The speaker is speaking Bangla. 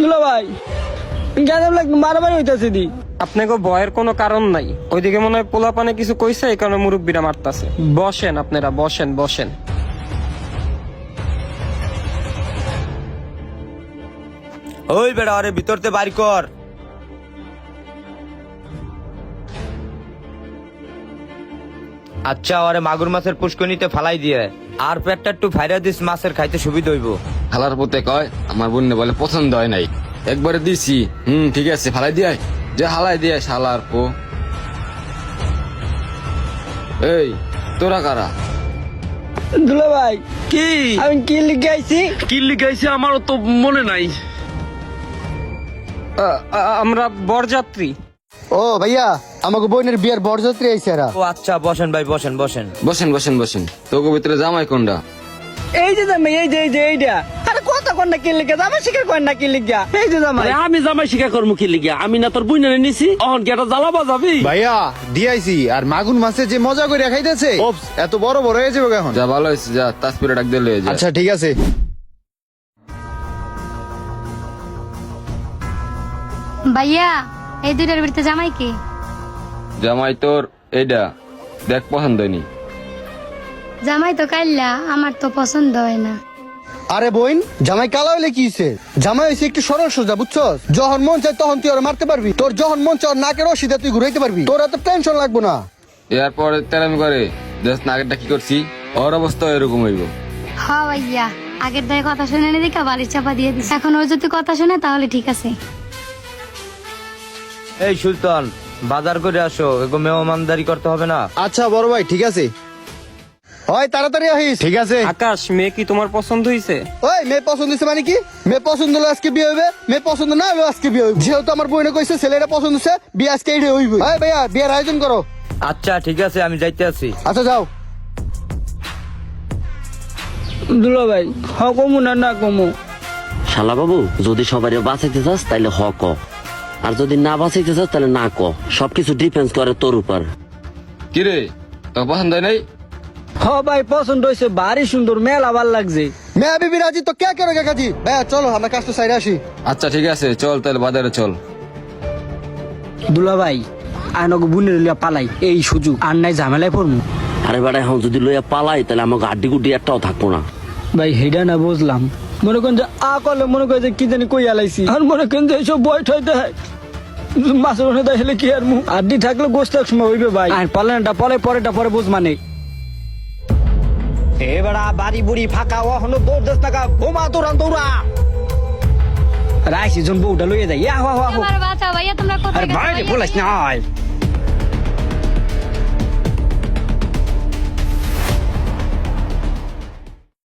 দুলা ভাই গাঁজাম লাগ মারামারি হইতাছে দি। আপনাকে ভয়ের কোনো কারণ নাই, ওইদিকে মনে হয় পোলা পানে কিছু কইছে, এই কারণে মুরব্বীরা মারতাছে। বসেন আপনারা, বসেন বসেন। ওই বেড়া আরে ভিতরতে বাড়ি কর। আচ্ছা ওরে মাগুর মাছের পুষ্কনিতে ফালাই দিয়ে আর পেটটা একটু ফাইরা দিস, মাছের খাইতে সুবিধা হইব। খালার পথে কয় আমার বোনে বলে পছন্দ হয় নাই, একবারে দিছি। ঠিক আছে ফালাই দিয়ে যে হালাই দিয়ে শালার পো। এই তোরা কারা? দুলা ভাই কি আমি কি লিখে আইছি? কি লিখাইছে আমারও তো মনে নাই। আমরা বরযাত্রী। ও ভাইয়া আমাকে বোনের বিয়ের বরযাত্রী আইছে এরা। ও আচ্ছা বসেন ভাই, বসেন বসেন। বসেন বসেন বসেন। তোকে ভিতরে জামাই কোনটা? এই যে জামাই, এই যে এইটা। আরে কথা কোন না কি লিখে জামাই শিকার কোন না কি লিখা? এই যে জামাই। আরে আমি জামাই শিকার করবো কি লিগিয়া? আমি না তোর বুইনারে নিছি, অহন কি একটা জ্বালা বাজাবি? ভাইয়া দিয়াইছি আর মাগুন মাছে যে মজা করে খাইতেছে এত বড় বড় হয়ে যাবে এখন। যা ভালো হয়েছে, যা তাসপিরে ডাক দিলে যা। আচ্ছা ঠিক আছে। ভাইয়া এই দুইটার ভিতরে জামাই কি? জামাই তোর এইটা দেখ পছন্দ হয়নি। জামাই তো কাইল্লা, আমার তো পছন্দ হয় না। আরে বোন জামাই কালা হইলে কি হইছে? জামাই হইছে একটু সরল সোজা, বুঝছস? যখন মন চায় তখন তুই ওরা মারতে পারবি, তোর যখন মন চায় নাকের রশিদে তুই ঘুরাইতে পারবি, তোর এত টেনশন লাগবে না। এরপরে তেরামি করে দেখ না আগেরটা কি করছি, ওর অবস্থা এরকম হইব। হ্যাঁ ভাইয়া, আগের দায় কথা শুনে নি দেখা বাড়ির চাপা দিয়ে দিস। এখন ওর যদি কথা শুনে তাহলে ঠিক আছে। এই সুলতান বাজার করে আসো, এগো মেহমানদারি করতে হবে না। আচ্ছা বড় ভাই ঠিক আছে। হয় তাড়াতাড়ি আহিস। ঠিক আছে। আকাশ, মেয়ে কি তোমার পছন্দ হইছে? ওই মেয়ে পছন্দ হয়েছে মানে কি? মেয়ে পছন্দ হলে আজকে বিয়ে হইবে, মেয়ে পছন্দ না হলে আজকে বিয়ে হইবে। যেহেতু আমার বোনে কইছে ছেলেটা পছন্দ হচ্ছে, বিয়ে আজকে এইটা হইবে। এই ভাইয়া বিয়ের আয়োজন করো। আচ্ছা ঠিক আছে আমি যাইতে আছি। আচ্ছা যাও। দুলা ভাই হ কমু না কমু? শালা বাবু, যদি সবাই বাঁচাইতে চাস তাইলে হ ক, আর যদি না বাঁচাইতে চাস তাহলে না ক। সবকিছু ডিপেন্ড করে তোর উপর। কিরে তোর পছন্দ হয় নাই? হ ভাই পছন্দ হয়েছে, ভারী সুন্দর, মেলা ভাল লাগছে। মেয়া বিবি রাজি তো কে করে কাজী? ভাইয়া চলো আমরা কাজটা সাইডে আসি। আচ্ছা ঠিক আছে চল তাহলে বাজারে চল। দুলা ভাই আনক বুনের লিয়া পালাই, এই সুযোগ আর নাই ঝামেলায় পড়মু। আরে বেটা এখন যদি লইয়া পালাই তাহলে আমাকে আড্ডি গুড্ডি একটাও থাকবো না। ভাই হেডা না বুঝলাম, মনে করেন যে আ করলে মনে করে যে কি জানি কই আলাইছি, আর মনে করেন যে এইসব বয় ঠইতে হয় মাছের মনে দেখলে কি আর মুখ আড্ডি থাকলে গোস্ত এক সময় হইবে ভাই। আর পালানটা পরে পরেটা পরে বুঝ মানে এবারা বাড়ি বুড়ি ফাঁকা ওহনো দৌড় দেশ টাকা বোমা তোরান দৌড়া রাইছি জন বউটা লইয়ে যাই। আমার বাঁচা ভাইয়া, তোমরা আরে কোথায় ভাই গেছো? বলিস না